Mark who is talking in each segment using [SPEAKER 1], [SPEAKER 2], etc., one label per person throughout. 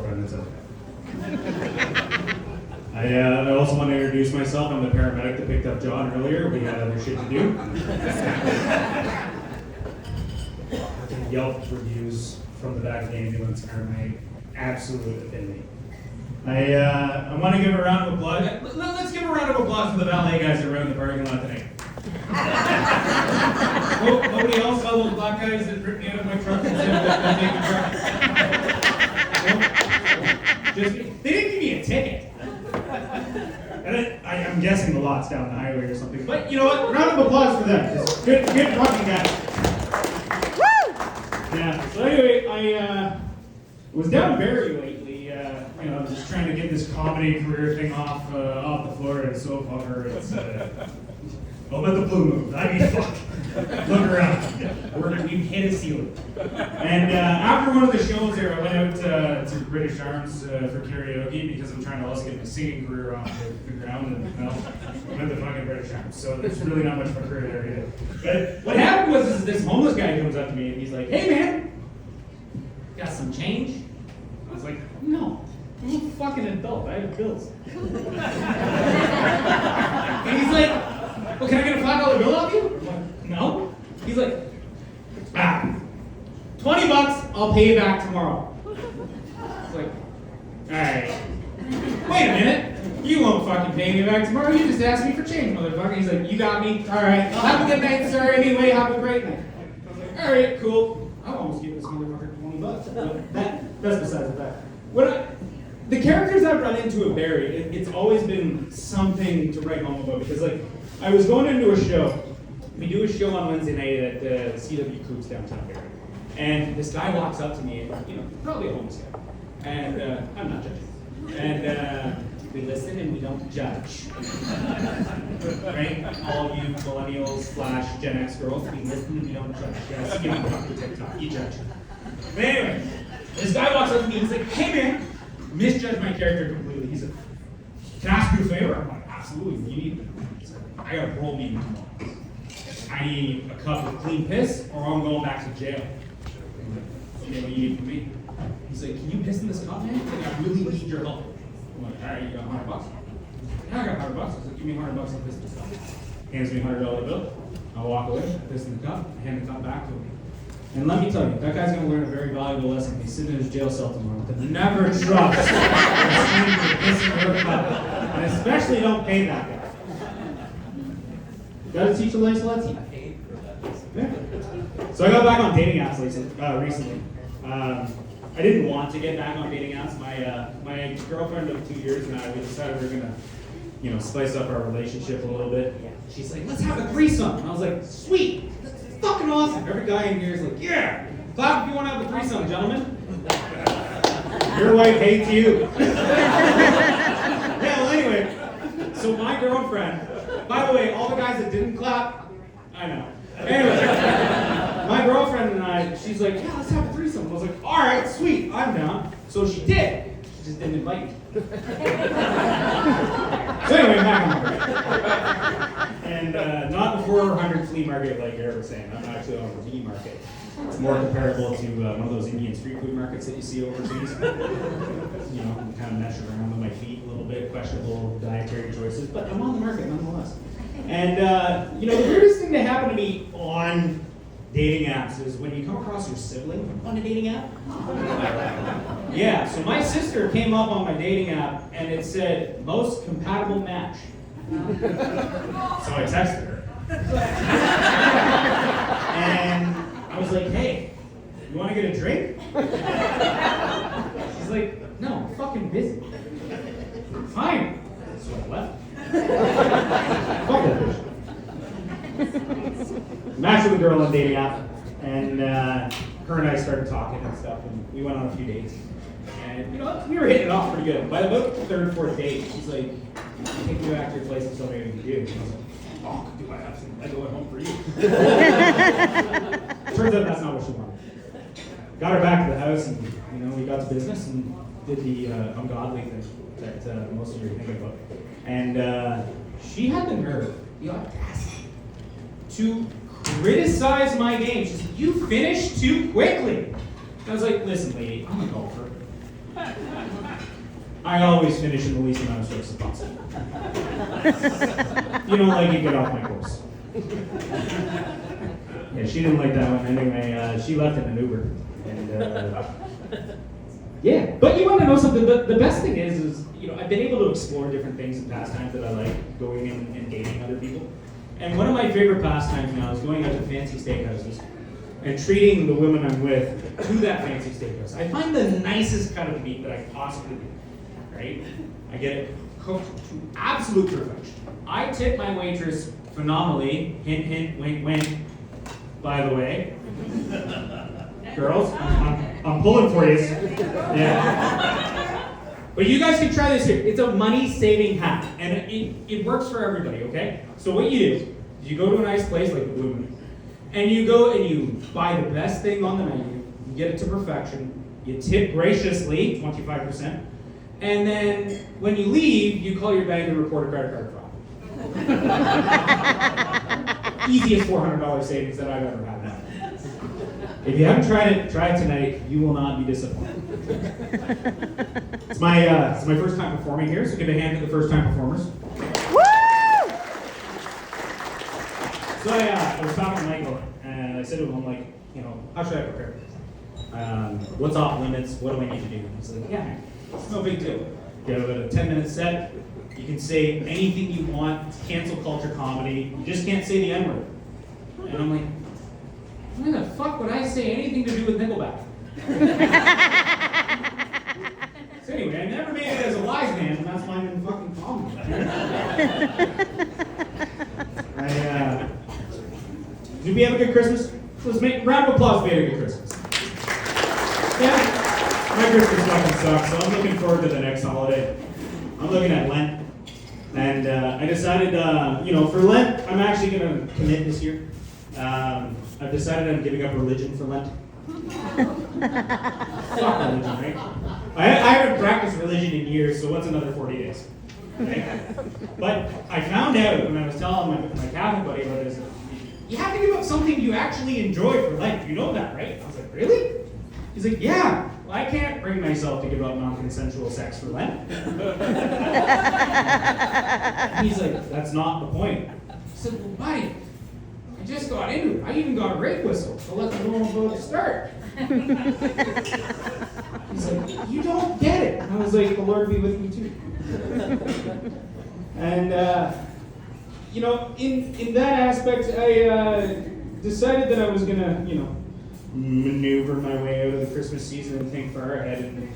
[SPEAKER 1] girlfriend, that's okay. I also want to introduce myself. I'm the paramedic that picked up John earlier. We had other shit to do. Yelp reviews from the back of the ambulance are my absolute affinity. I want to give a round of applause. Let's give a round of applause to the valet guys that run the parking lot tonight. Nobody else saw those black guys that ripped me out of my truck and said that they could drive? They didn't give me a ticket. And I'm guessing the lot's down the highway or something. But you know what? Round of applause for them. Good fucking guys. Woo! Yeah. So anyway, I was down in Barrie lately. Just trying to get this comedy career thing off the floor. It's so fucker. It's don't let the blue move. I mean, fuck. Look around. We've hit a ceiling. And after one of the shows there, I went out to British Arms for karaoke because I'm trying to also get my singing career off the ground. And I went to fucking British Arms. So there's really not much of a career there either. But what happened was this homeless guy comes up to me and he's like, "Hey man, got some change?" I was like, "No. I'm a fucking adult. I have bills." And he's like, "Well, can I get a $5 bill off you?" I'm like, "No." He's like, $20, I'll pay you back tomorrow. It's like, alright. Wait a minute. You won't fucking pay me back tomorrow. You just asked me for change, motherfucker. He's like, "You got me. Alright. Have a good night, sir. Anyway, have a great night." I was like, alright, cool. I'll almost give this motherfucker $20. But that's besides the fact. The characters I've run into at Barrie, it's always been something to write home about because, like, I was going into a show. We do a show on Wednesday night at the CW Coops downtown Barrie. And this guy walks up to me, and, probably a homeless guy. And I'm not judging. And we listen and we don't judge. Right? All you millennials / Gen X girls, we listen and we don't judge. Yes, you know, TikTok, you judge. But anyway, this guy walks up to me and he's like, "Hey man," misjudged my character completely. He's like, "Can I ask you a favor?" I'm like, "Absolutely, what do you need?" He's like, "I got a parole meeting tomorrow. I need a cup of clean piss or I'm going back to jail." I'm like, "Okay, what do you need from me?" He's like, "Can you piss in this cup, man? Like, I really need your help." I'm like, "Alright, you got $100? Yeah, I got $100. I was like, "Give me $100 and piss in this cup." Hands me a $100 bill. I walk away, piss in the cup, hand the cup back to him. And let me tell you, that guy's going to learn a very valuable lesson. He's sitting in his jail cell tomorrow. To never trust a stranger to piss in your cup. And especially don't pay that guy. Gotta teach a nice lesson. Yeah. So I got back on dating apps recently. I didn't want to get back on dating apps. My girlfriend of 2 years and I, we decided we were going to, spice up our relationship a little bit. She's like, "Let's have a threesome." And I was like, "Sweet. Fucking awesome." Every guy in here is like, "Yeah, clap if you want to have a threesome, gentlemen." Your wife hates you. Yeah, well, anyway, so my girlfriend, by the way, all the guys that didn't clap, I know. Anyway, my girlfriend and I, she's like, "Yeah, let's have a threesome." I was like, "All right, sweet, I'm down." So she did. She just didn't invite me. So anyway, back on my And not the 400 flea market like Eric was saying. I'm actually on the flea market. It's more comparable to one of those Indian street food markets that you see overseas. I'm kind of messing around with my feet a little bit, questionable dietary choices, but I'm on the market nonetheless. And the weirdest thing that happened to me on dating apps is when you come across your sibling on a dating app. Yeah, so my sister came up on my dating app and it said, "Most compatible match." So I texted her. And I was like, "Hey, you want to get a drink?" She's like, "No, I'm fucking busy." Fine. So I left. Fuck that bitch. Matched with a girl on a dating app, and her and I started talking and stuff, and we went on a few dates. And we were hitting it off pretty good. By about the third or fourth date, she's like, "I'll take you back to your place and show me what you can do." And I was like, "Oh, do I have some Lego at home for you?" Turns out that's not what she wanted. Got her back to the house, and we got to business and did the ungodly thing that most of you are thinking about. And she had the nerve, the audacity, to criticize my game. She said, "You finished too quickly." I was like, "Listen, lady, I'm a golfer. I always finish in the least amount of strokes as possible. If you don't like it, get off my course. Yeah, she didn't like that one. Anyway, she left in an Uber. And yeah, but you want to know something? The best thing is I've been able to explore different things and pastimes that I like, going and dating other people. And one of my favorite pastimes now is going out to fancy steakhouses and treating the women I'm with to that fancy steakhouse. I find the nicest cut of meat that I possibly can, right? I get it cooked to absolute perfection. I tip my waitress phenomenally. Hint, hint, wink, wink. By the way, girls, I'm pulling for you. Yeah. But you guys can try this here. It's a money-saving hack, and it works for everybody, okay? So what you do is you go to a nice place like the Blue Moon, and you go and you buy the best thing on the menu, you get it to perfection, you tip graciously, 25%, and then when you leave, you call your bank and report a credit card fraud. Easiest $400 savings that I've ever had now. If you haven't tried it, try it tonight. You will not be disappointed. It's my first time performing here, so give a hand to the first time performers. Woo! So I was talking to Michael, and I said to him, I'm like, how should I prepare? What's off limits? What do I need to do? He's like, yeah, it's no big deal. You have a 10-minute set. You can say anything you want. It's cancel culture comedy. You just can't say the N-word. And I'm like, why the fuck would I say anything to do with Nickelback? So anyway, I never made it as a wise man, and that's why I'm in fucking comedy. Did we have a good Christmas? Let's make round of applause if we had a good Christmas. Yeah, my Christmas fucking sucks, so I'm looking forward to the next holiday. I'm looking at Lent, and I decided, for Lent, I'm actually going to commit this year. I've decided I'm giving up religion for Lent. Fuck religion, right? I haven't practiced religion in years, so what's another 40 days? Right? But I found out when I was telling my Catholic buddy about this, you have to give up something you actually enjoy for Lent. You know that, right? I was like, really? He's like, yeah. Well, I can't bring myself to give up non-consensual sex for Lent. He's like, that's not the point. I said, well, buddy, I just got into it. I even got a rape whistle to let the normal vote start. He's like, you don't get it. And I was like, the Lord be with me too. And, in that aspect, I decided that I was going to, maneuver my way out of the Christmas season and think far ahead. And,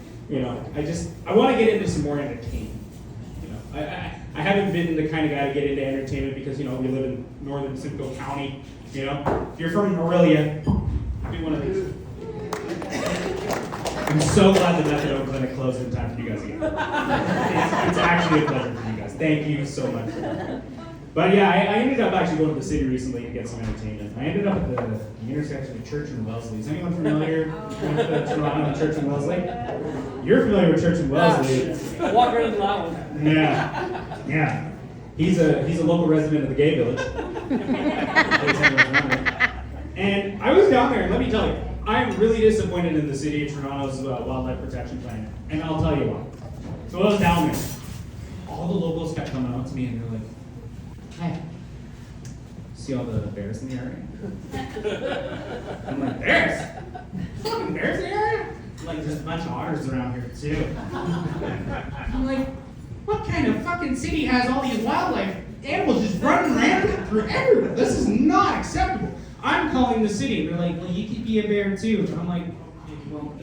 [SPEAKER 1] I want to get into some more entertainment. I haven't been the kind of guy to get into entertainment because, we live in northern Simcoe County. If you're from Aurelia, do one of these. I'm so glad the methadone clinic closed in time for you guys to get it. It's actually a pleasure for you guys. Thank you so much for that. But yeah, I ended up actually going to the city recently to get some entertainment. I ended up at the intersection of Church and Wellesley. Is anyone familiar with Toronto and Church and Wellesley? You're familiar with Church and Wellesley.
[SPEAKER 2] Walk right into that one.
[SPEAKER 1] Yeah. He's a local resident of the gay village. And I was down there, and let me tell you, I'm really disappointed in the city of Toronto's wildlife protection plan. And I'll tell you why. So I was down there. All the locals kept coming out to me and they're like, hey, see all the bears in the area? I'm like, bears? Fucking bears in the area? Like, there's a bunch of otters around here too. I'm like, what kind of fucking city has all these wildlife animals just running rampant through everywhere? This is not acceptable. I'm calling the city. They're like, well, you could be a bear too. And I'm like, well, I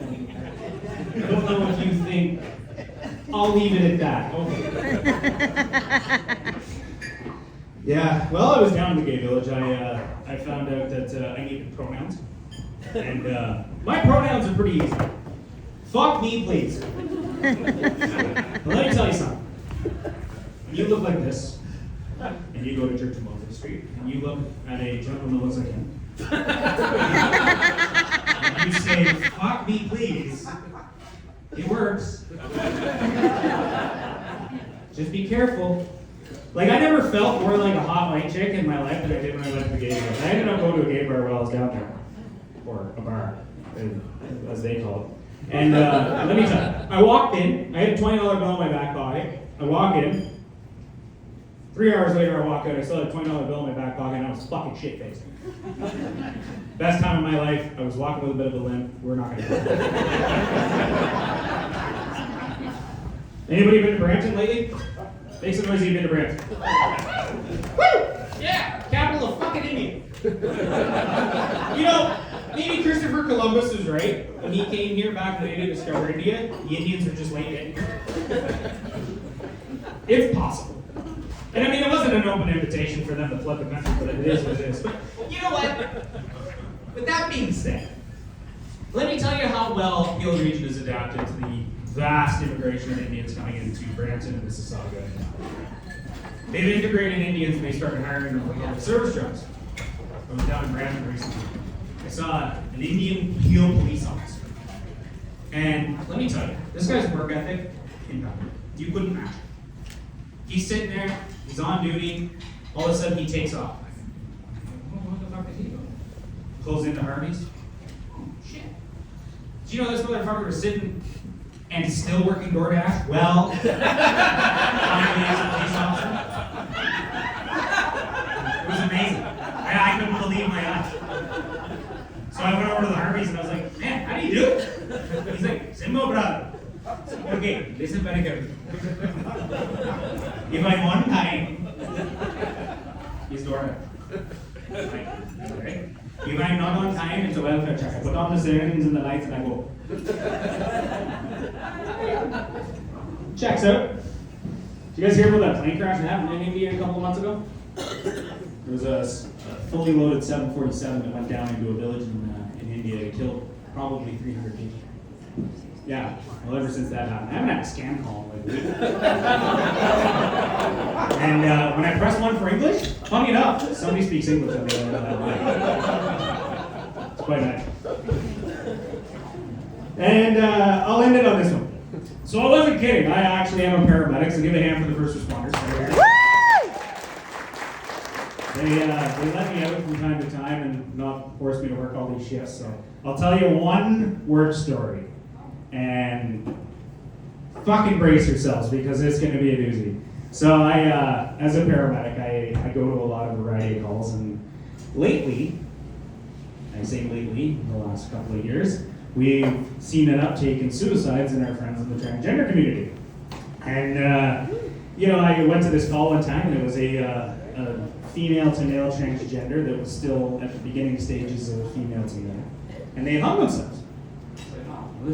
[SPEAKER 1] don't know what you think. I'll leave it at that. Okay. Yeah, well, I was down in the gay village. I found out that I needed pronouns. And my pronouns are pretty easy. Fuck me, please. Let me tell you something. You look like this, and you go to Church on Wellesley Street, and you look at a gentleman that looks like him. And you say, fuck me, please. It works. Just be careful. Like, I never felt more like a hot white chick in my life than I did when I went to the gay bar. I ended up going to a gay bar while I was down there. Or a bar, as they call it. And let me tell you, I walked in, I had a $20 bill in my back pocket. I walk in, 3 hours later I walk out, I still had a $20 bill in my back pocket, and I was fucking shit-faced. Best time of my life, I was walking with a bit of a limp. We're not gonna go. Anybody been to Brampton lately? Make some noise if you've been to Brampton. Woo! Yeah, capital of fucking India. You know, maybe Christopher Columbus was right. When he came here back in the day to discover India, the Indians were just late in. It's possible. And I mean, it wasn't an open invitation for them to flood the country, but it is what it is. But you know what? With that being said, let me tell you how well Peel Region has adapted to the vast immigration of Indians coming into Brampton and Mississauga. They've integrated Indians and they started hiring them for service jobs. I was down in Brampton recently. I saw an Indian Peel police officer. And let me tell you, this guy's work ethic, impeccable. You couldn't match it. He's sitting there, he's on duty, all of a sudden he takes off. What the fuck did he do? Pulls into Harvey's. Oh, shit. Do you know this motherfucker was sitting and still working DoorDash? Well, finally as a police officer. It was amazing. I couldn't believe my eyes. So I went over to the Harvey's and I was like, man, how do you do it? He's like, Simbo, brother. Okay, listen very carefully. If I'm on time, he's DoorDash. Okay. If I'm not on time, it's a welfare check. I put on the sirens and the lights and I go. Checks out. Did you guys hear about that plane crash that happened in India a couple of months ago? There was a fully loaded 747 that went down into a village in India. It killed probably 300 people. Yeah, well, ever since that happened, I haven't had a scam call in like a week. And when I press one for English, funny enough, somebody speaks English on the other end of that line. It's quite nice. And I'll end it on this one. So I wasn't kidding. I actually am a paramedic, so give a hand for the first responders. They let me out from time to time and not force me to work all these shifts. So I'll tell you one word story. And fucking brace yourselves because it's going to be a doozy. So I, as a paramedic, I go to a lot of variety of calls, and lately, I say lately, in the last couple of years, we've seen an uptake in suicides in our friends in the transgender community. And you know, I went to this call one time, and it was a female to male transgender that was still at the beginning stages of female to male, and they hung themselves. I was like, oh, well,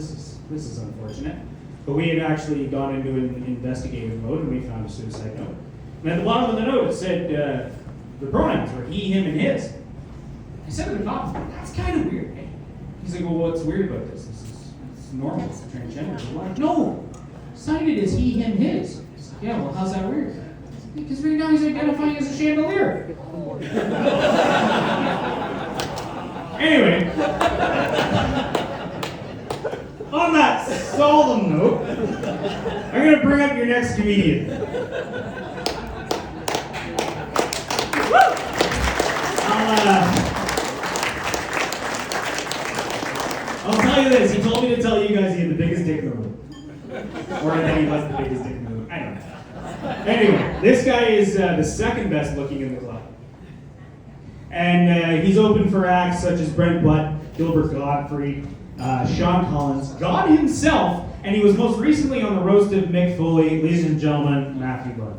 [SPEAKER 1] this is unfortunate. But we had actually gone into an investigative mode and we found a suicide note. And at the bottom of the note it said the pronouns were he, him, and his. I said to the cop, that's kind of weird. Eh? He's like, well, what's weird about this? It's normal, it's transgender. I'm like, no, signed it as he, him, his. He's like, yeah, well, how's that weird? Because right now he's identifying as a chandelier. Anyway. On that solemn note, I'm going to bring up your next comedian. I'll tell you this. He told me to tell you guys he had the biggest dick in the room. Or that he was the biggest dick in the room. I don't know. Anyway, this guy is the second best looking in the club. And he's open for acts such as Brent Butt, Gilbert Gottfried, Sean Collins, God himself, and he was most recently on the roast of Mick Foley. Ladies and gentlemen, Matthew Butt.